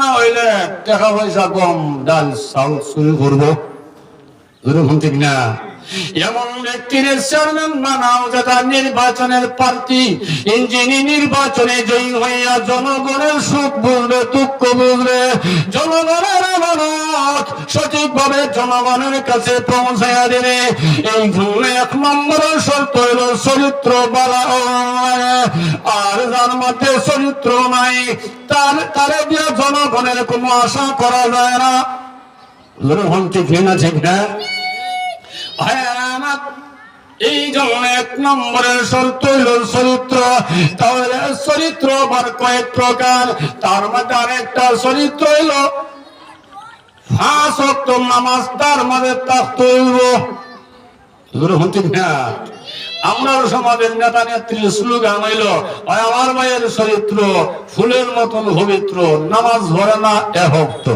না হইলে টাকা পয়সা কম, ডাল চাউল চুরি করবো, ঠিক না? এমন ব্যক্তির চেয়ারম্যান বানাও যেটা নির্বাচনের প্রার্থী, যিনি নির্বাচনে জয়ী হইয়া জনগণের সুখ বুঝবে, দুঃখ বুঝবে, জনগণের আমানত সঠিকভাবে জনগণের কাছে পৌঁছাইয়া দেবে। এই জন্য 1 নম্বরের শর্ত হইল চরিত্র বালা। আর যার মধ্যে চরিত্র নাই, তারে দিয়ে জনগণের কোনো আশা করা যায় না। ঠিক না? ঠিক না? এই জন্য 1 নম্বরের শর্ত হইল চরিত্র। তাহলে চরিত্র আবার কয়েক প্রকার, তার মধ্যে আরেকটা চরিত্র হইল 5 ওয়াক্ত নামাজ তার মধ্যে থাকতে হইব। ঠিক না? আমরা সমাজের নেতা নেত্রী স্লোগান হইল আমার ভাইয়ের চরিত্র ফুলের মতন পবিত্র, নামাজ ধরে না এভক্ত।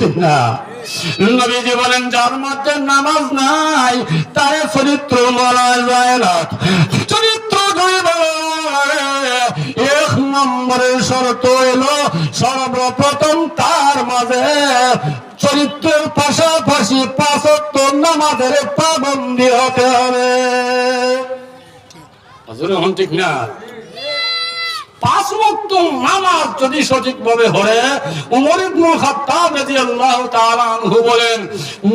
ঠিক না? নবীজি বলেন যার মধ্যে নামাজ নাই তার চরিত্র বলা যায় না। চরিত্র 1 নম্বরের শর্ত হইল সর্বপ্রথম তার মাঝে চরিত্রের পাশাপাশি 5 ওয়াক্ত নামাজের পাবন্দি হতে হবে। ঠিক না? 5 ওয়াক্ত নামাজ যদি সঠিকভাবে পড়ে, ওমর ইবনে খাত্তাব রাদিয়াল্লাহু তাআলা আনহু বলেন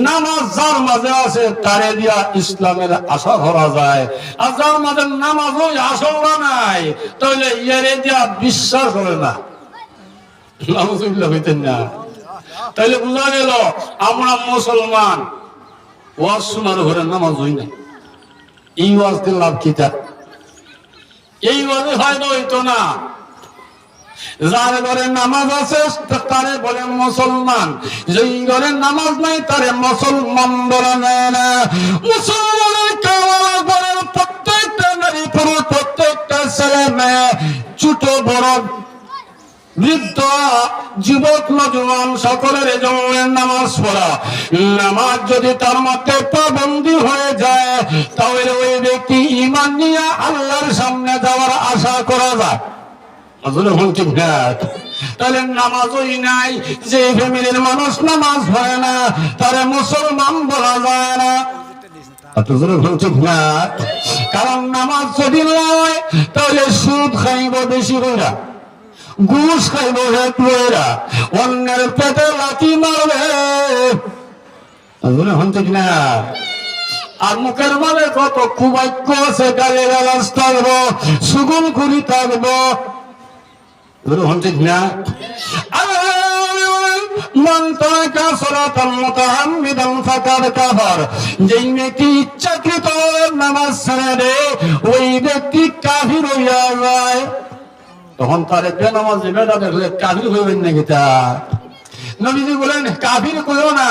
নামাজ যার মাঝে আছে তারে দিয়া ইসলামের আশা করা যায়, আর যার মাঝে নামাজই আশা নাই তাহলে ইয়ারে দিয়া বিশ্বাস করে না। নাউযুবিল্লাহ হইতেন না? তাহলে বোঝা গেল আমরা মুসলমান, ওয়াজ শোনার ঘরে নামাজ হই না। এই ওয়াজ দিয়ে লাভ কি? এই ওয়াজে ফায়দা হইতো না। যার ঘরে নামাজ আছে তারে বলে মুসলমান, যেই ঘরে নামাজ নাই তারে মুসলমান বলা যায় না। মুসলমানের ঘরের প্রত্যেকটা নারী পুরুষ, প্রত্যেকটা ছেলে মেয়ে, ছোট বড়, বৃদ্ধ, যুবক, নজওয়ান সকলের জন্য নামাজ পড়া। নামাজ যদি তার মধ্যে পাবন্দি হয়ে যায় তাহলে ওই ব্যক্তি ঈমান নিয়ে আল্লাহর সামনে যাওয়ার আশা করা যায়। ঠিক না? তাহলে নামাজই নাই, যে ফ্যামিলির মানুষ নামাজ পড়ে না তারে মুসলমান বলা যায় না। ঠিক না? কারণ নামাজ যদি নয় তাহলে সুদ খাইব বেশি করে, ঘুষ খাইব হেঁটুয়েরা, অন্যের পেটে লাথি মারবে। ঠিক না? আর মুখের মানে কত কুবাক্য আছে, গালে গালাজ থাকবো, সুগুন খুরি থাকবো। ঠিক না? যেই ব্যক্তি ইচ্ছাকৃত নামাজ ছেড়ে দেয় ওই ব্যক্তি কাফির হইয়া যায়। তখন তারে বেনামাজি বেটা দেখলে কাফির হইবেন নাকি? তা নবীজি বলেন কাফির কইও না,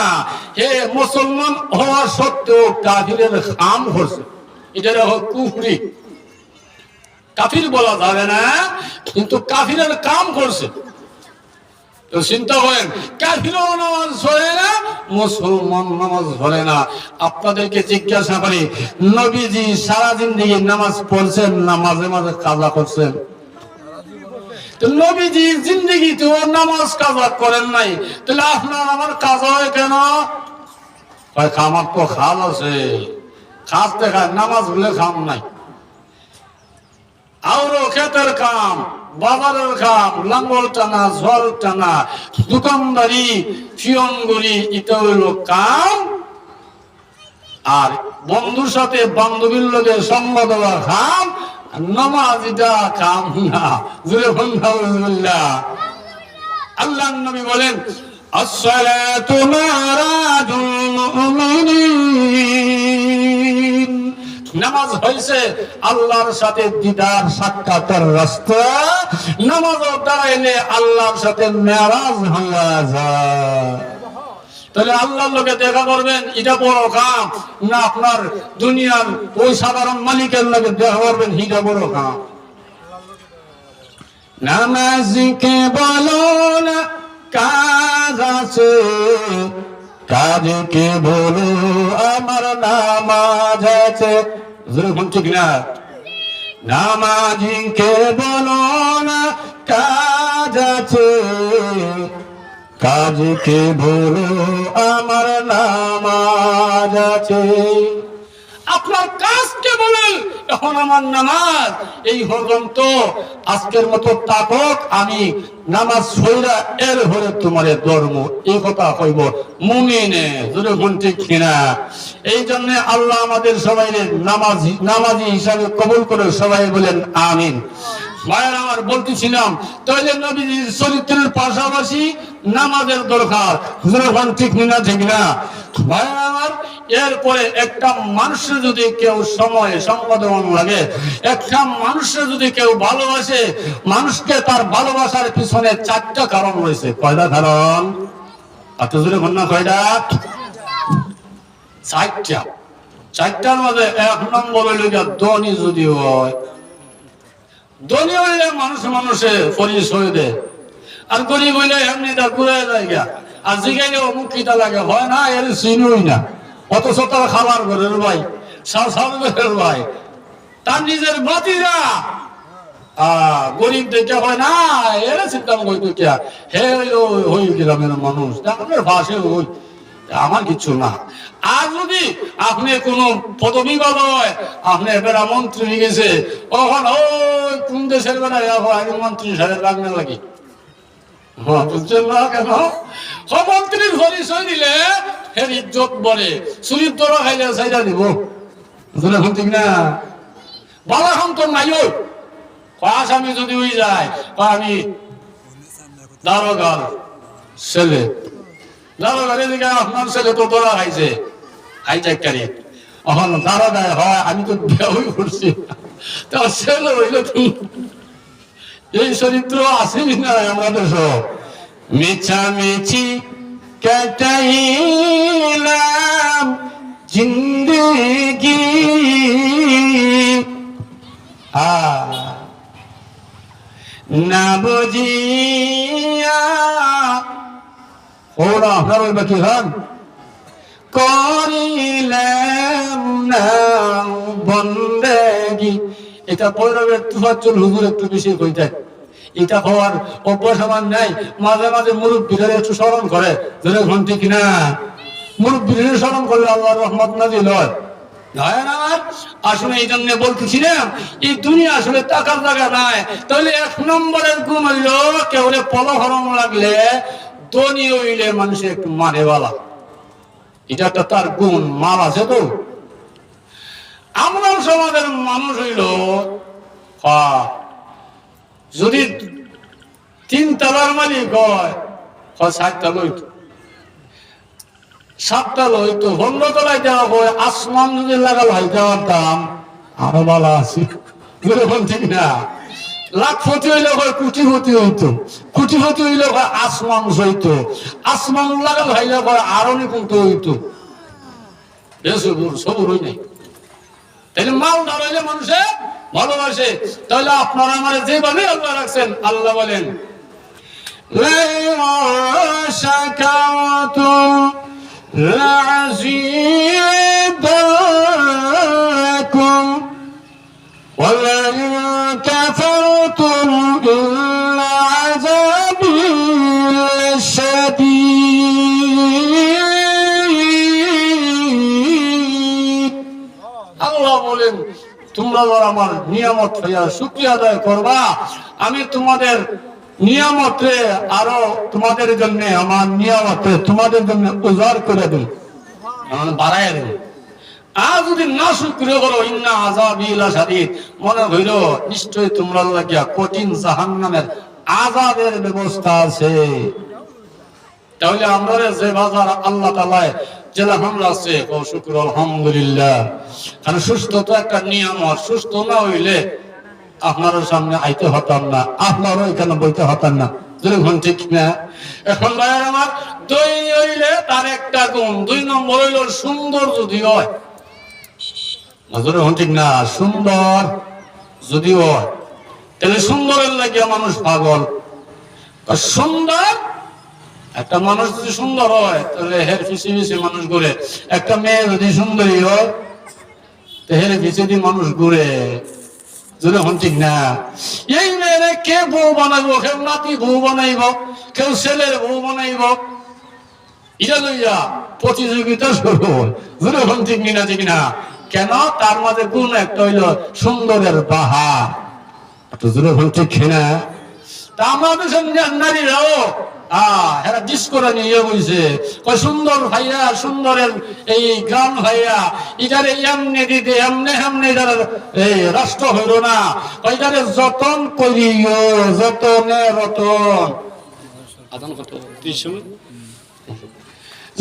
হে মুসলমান হওয়া সত্ত্বেও কাফিরের কাম করছে, এটা কুফরি। কাফির বলা যাবে না, কিন্তু কাফিরের কাম করছে। তো চিন্তা করেন, কাফিরও নামাজ পড়ে না, মুসলমান নামাজ পড়ে না। আপনাদেরকে জিজ্ঞাসা করি, নবীজি সারা জিন্দেগি নামাজ পড়ছেন না মাঝে মাঝে কাজা করছেন? নবীজি জিন্দেগিতেও নামাজ কাজা করেন নাই, তাহলে আপনার আমার কাজা হয় কেন? আমার তো খাল আছে, খাস দেখায়, নামাজ বলে খাম নাই। আরো ক্ষেতের কাম, বাজারের কাম, লাঙ্গল টানা, জল টানা, দোকানদারি, ফিয়নগুড়ি, এটা হইল কাম। আর বন্ধুর সাথে বান্ধবীর লোকে সঙ্গ দেওয়া কাম। নামাজ এটা কাম না। আল্লাহ নবী বলেন আসসালাতু মারাজুল মুমিনিন, নামাজ হইছে আল্লাহর সাথে দিদার সাক্ষাতের রাস্তা। নামাজ দাঁড়াইলে আল্লাহর সাথে মেরাজ হইয়া যায়। তাহলে আল্লাহর লোকে দেখা করবেন এটা বড় কাম না আপনার দুনিয়ার ওই সাধারণ মালিকের লোকে দেখা করবেন এটা বড় কাম? নামাজকে বলো না কাজ আছে, কাজকে বলো আমার নামাজ আছে। ঠিক না? নামাজিকে বলো না কাজ আছে, কাজকে ভুলো আমার নামাজ আছে। আপনার কাজকে বলেন এখন আমার নামাজ, এই পর্যন্ত আজকের মতো তাকক আমি নামাজ ছইরা এর ভরে তোমারে ধর্ম, এই কথা কইব মুমিনে, যদি কোন ঠিক কিনা। এই জন্য আল্লাহ আমাদের সবাই নামাজি হিসাবে কবুল করে, সবাই বলেন আমিন। ভাইয়ের আমার বলতেছিলাম, তাহলে নবীর চরিত্রের পাশাপাশি নামাজের দরকার, ঠিক না ঠিক না ভাইয়ের আমার। এরপরে একটা মানুষের যদি কেউ সময় সম্পাদন লাগে, একটা মানুষের যদি কেউ ভালোবাসে, মানুষকে তার ভালোবাসার পিছনে 4টা কারণ রয়েছে। কয়টা কারণ? এত জোরে বল না, কয়টা? 4টা। 4টার মধ্যে 1 নম্বর হইল ধনী যদি হয়, ধনী হইলে মানুষে পরিচয় দেয়, আর গরিব হইলে এমনি তা ঘুরে যায়। আর জিগাইলে অমুক কিটা লাগে, হয় না এর চিনুই না, অথচ তার খাবার ঘরের ভাই, ঘরের ভাই, তার নিজের বাতিরা গরিব দেখে হয় না এর চিন্তা করতো কে, হে হই গ্রামের মানুষ, আপনার ভাষে হই, আমার কিছু না। আর যদি আপনি কোন পদবী হয়, আপনি বেড়া মন্ত্রী হয়ে গেছে, তখন ওই কোন দেশের বেড়া আমি মন্ত্রী সাহেব লাগনে লাগি, বুঝছেন না কেন? মন্ত্রীর পরিচয় দিলে এর ইজ্জত বলে, চুরির তোরা খাইলে চাইটা দিব, ঠিক না? বাবা সন্তন নাই ওই আসামি যদি হয়ে যায়, আমি দারোগার ছেলে, দারোগার এদিকে আপনার ছেলে তো তোরা খাইছে হাইজাকারি, এখন দারোগায় হয় আমি তো বিয়ে করছি, তার ছেলে হইলে এই চরিত্র আসেনি না আমাদের সব। মিছামিছি কাটাইলাম জিন্দেগি, না বুঝিয়া ওরা আপনার ওই বাকি হন করিলাম না বন্দেগি। এটা পৈরবের তুফাজ্জল হুজুর একটু বেশি কইতেন, এটা হওয়ার অভ্যাস আমার নাই। মাঝে মাঝে মুরব্বীরা একটু স্মরণ করে, ধরে ঘন ঠিক না, মুরব্বীরা স্মরণ করলে আল্লাহর রহমত নাজিল হয়। আসলে এই জন্য বলতেছিলাম, এই দুনিয়া আসলে টাকার জায়গা নাই। তাহলে 1 নম্বরের গুণ হইল, কেউ পলহরম লাগলে ধনী হইলে মানুষের একটু মানে বলা, এটা একটা তার গুণ, মাল আছে তো। আমরা সমাজের মানুষ হইল যদি 3 তলার মালিক হয় 7 তলা হইতো, 7 তলা হইতো, 15 তলায় দেওয়া হয়। আসমান যদি লাগাল হয় দেওয়ার দাম আরো ভালো আছে, ঠিক না? লাখপতি হইলে হয় কোটিপতি হইতো, কোটিপতি হইলে হয় আসমান হইতো, আসমান লাগাল হইলে হয় আরো নিপুণ হইতো। সবুর হই নাই, তাহলে মাল ধরাইলে মানুষে ভালোবাসে। তাহলে আপনারা আমার যেভাবে আল্লাহ রাখছেন, আল্লাহ বলেন আল্লাহ বলেন তোমরা আমার নিয়ামত হইয়া শুকরিয়া আদায় করবা, আমি তোমাদের নিয়ামতে আরো তোমাদের জন্য, আমার নিয়ামতে তোমাদের জন্য উজাড় করে দিই, বাড়াইয়া দেব। আর যদি না শুকরিয়া করো, ইন্না আযাবি লাশাদীদ, মনে হইল নিশ্চয়ই তোমরা লাগিয়া কঠিন জাহান্নামের আযাবের ব্যবস্থা আছে। তাহলে আমরা যে বাজার আল্লাহ তাআলা জেলা হামলা আছে, ও শুকর আলহামদুলিল্লাহ। কারণ সুস্থ তো একটা নিয়ামত, সুস্থ না হইলে আপনার সামনে আইতে হতাম না, আপনারও এখানে বইতে হতাম না, ঠিক না? এখন ভাইয়ের আমার, দই হইলে তার একটা গুণ, 2 নম্বর হইল সুন্দর যদি হয়, ঠিক না? সুন্দর যদি হয়, তাহলে সুন্দরের লাগিয়া মানুষ পাগল। সুন্দর একটা মানুষ যদি সুন্দর হয়, তাহলে হের পিছিয়ে পিছিয়ে মানুষ ঘুরে। একটা মেয়ে যদি সুন্দরী হয়, হের পিছিয়ে দিয়ে মানুষ ঘুরে। যদি হন ঠিক না, এই মেয়েরে কে বউ বানাইব, কেউ নাতি বউ বানাইব, কেউ ছেলের বউ বানাইব, এটা লইয়া প্রতিযোগিতা শুরু হয়। যদি হন ঠিক না, ঠিক না? কেন? তার মাঝে কোন একটা হইল সুন্দরের বাহার। যদি হন ঠিক না? তা আমাদের নারীরাও এরা ডিসকোরা নিয়ে বইছে, সুন্দর ভাইয়া, সুন্দরের এই গান ভাইয়া, ইটারে এমনি দিতে এমনি এমনি এটার এই রাষ্ট্র হইল না, এটারে যতন করিও, যতনে রতন, আদান কত 30 মিনিট,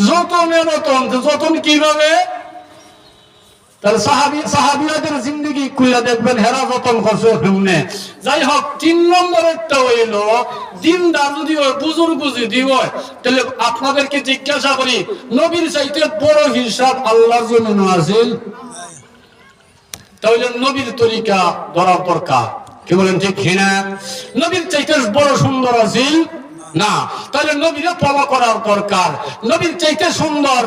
যতনে রতন। যতন কিভাবে? তাহলে সাহাবিয়াদের জিন্দগি খুলে দেখবেন হেরা যতন করছে কেমনে। যাই হোক, 3 নম্বরেরটা হইল দিনদার যদি হয়, বুজুর্গ যদি হয়, তাহলে আপনাদেরকে জিজ্ঞাসা করি, নবীর চাইতে বড় হিসাব আল্লাহর জমিনে আছে? তাহলে নবীর তরিকা ধরা দরকার। কি বলেন ঠিক না? নবীর চাইতে বড় সুন্দর আছে না, তাহলে নবীরে ফলো করার দরকার। নবীর চাইতে সুন্দর,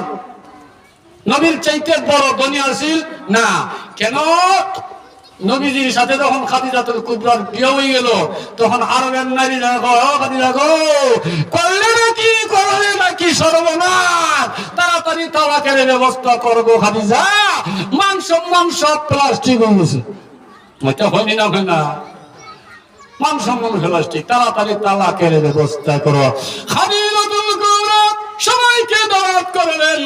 নবীর চাইতে বড় ধনী আছিল না। কেন? নবীজির সাথে যখন খাদিজাতুল কুবরার বিয়ে হয়ে গেল, তখন আরবের নারীরা খাদিজা গো, করলে নাকি, করলে নাকি সর্বনাশ, তাড়াতাড়ি তালাকের ব্যবস্থা করবো খাদিজা, মাংস মাংস প্লাস্টিক হয়ে গেছে। হয়নি না, হয় না? মাংস মাংস প্লাস্টিক, তাড়াতাড়ি তালাকের ব্যবস্থা করো। খাদিজাতুল কুবরা সবাইকে দাওয়াত করলেন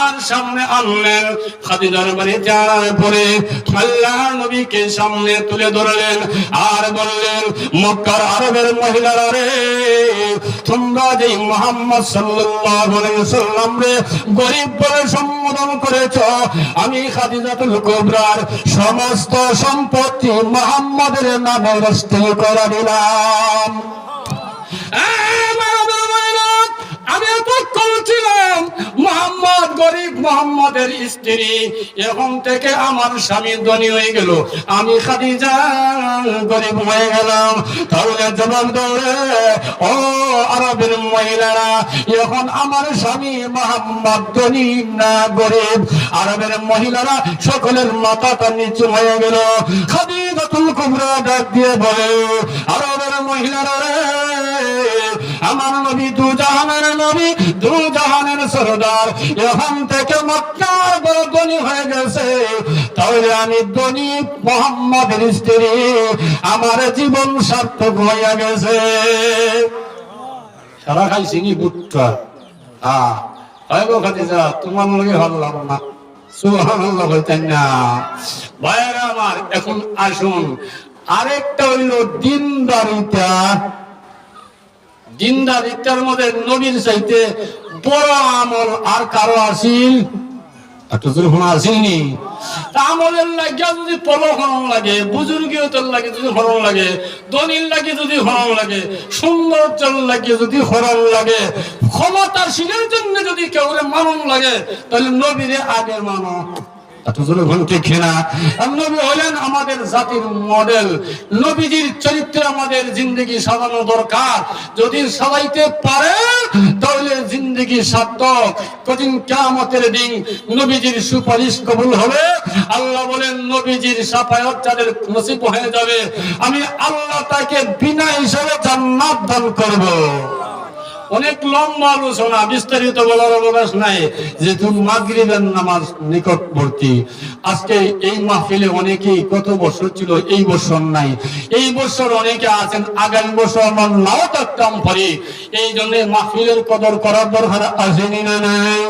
আর সামনে আনলেন। খাদিজার বাড়ি যাওয়ার পরে আল্লাহর নবীকে সামনে তুলে ধরলেন আর বললেন, মক্কার আরবের মহিলারা রে, তোমরা যে মুহাম্মদ সাল্লাল্লাহু আলাইহি ওয়াসাল্লাম রে গরীব বলে সম্বোধন করেছো, আমি খাদিজাতুল কুবরার সমস্ত সম্পত্তি মুহাম্মাদের নামে রেজিস্ট্রি করে দিলাম। আমি এতক্ষণ ছিলাম মুহাম্মদ গরিব, মুহাম্মদের স্ত্রী, এখন থেকে আমার স্বামী ধনী হয়ে গেল, আমি খাদিজা গরিব হয়ে গেলাম। তাহলে জবাব দৌড়ে ও আরবের মহিলারা, এখন আমার স্বামী মুহাম্মদ ধনী না গরিব? আরবের মহিলারা সকলের মাথাটা নিচু হয়ে গেল। খাদিজাতুল কুবরা ডাক দিয়ে বলে, আরবের মহিলারা রে, আমার নবী দুজাহানের নবী, দুজাহানের সরদার, এখন থেকে মক্কার বড় ধনী হয়ে গেছে, তাহলে আমি ধনী মুহাম্মদের স্ত্রী, আমার জীবন সার্থক হয়ে গেছে। সারা খাইছি নি বুটটা। খাদিজা, তোমার লগে ভালো লাগলো না? সুবহানাল্লাহ বলতেন না ভাইরা আমার। এখন আসুন, আরেকটা হইল দিনদারিতা। দিনদারিতার মধ্যে নবীর চাইতে বড় আমল আর কারো আসিল? আসেনি। আমলের লাগিয়া যদি পলো হরণ লাগে, বুজুর্গীয়তের লাগে যদি হরণ লাগে, ধনীর লাগে যদি হরণ লাগে, সৌন্দর্যের লাগে যদি হরণ লাগে, ক্ষমতাশীলের জন্য যদি কেউ মানন লাগে, তাহলে নবীরে আগে মানো। নবী হলেন আমাদের জাতির মডেল। নবীজির চরিত্রে আমাদের জিন্দগি সাজানো দরকার। যদি সাজাইতে পারে তাহলে জিন্দগি সার্থক। কঠিন কিয়ামতের দিন নবীজির সুপারিশ কবুল হবে। আল্লাহ বলেন, নবীজির শাফায়াত যাদের নসিব হয়ে যাবে, আমি আল্লাহ তাকে বিনা হিসাবে জান্নাত দান করব। অনেক লম্বা আলোচনা, বিস্তারিত বলার অবকাশ নাই, যেহেতু মাগরিবের নামাজ নিকটবর্তী। আজকে এই মাহফিলে অনেকেই গত বছর ছিল, এই বছর নাই। এই বছর অনেকে আছেন, আগামী বছর আমার নাও থাকতাম পারি। এই জন্য মাহফিলের কদর করার দরকার আসেনি না নাই?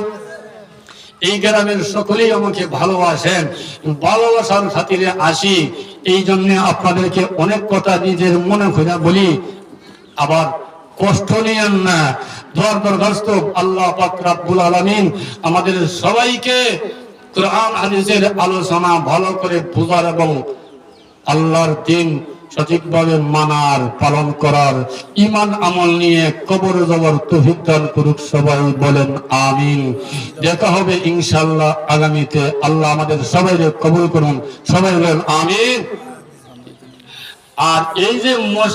এই গ্রামের সকলেই আমাকে ভালোবাসেন, ভালোবাসার খাতিরে আসি। এই জন্য আপনাদেরকে অনেক কথা নিজের মনে করে বলি, আবার কষ্ট নিয়েন না। দরখাস্ত আল্লাহ পাক রব্বুল আলামিন আমাদের সবাইকে কোরআন হাদিসের আলোচনা ভালো করে বোঝার এবং আল্লাহর দিন সঠিকভাবে মানার, পালন করার, ঈমান আমল নিয়ে কবর জবর তৌফিক দান করুক। সবাই বলেন আমিন। দেখা হবে ইনশাআল্লাহ আগামীতে। আল্লাহ আমাদের সবাইকে কবুল করুন। সবাই বলেন আমিন। আর এই যে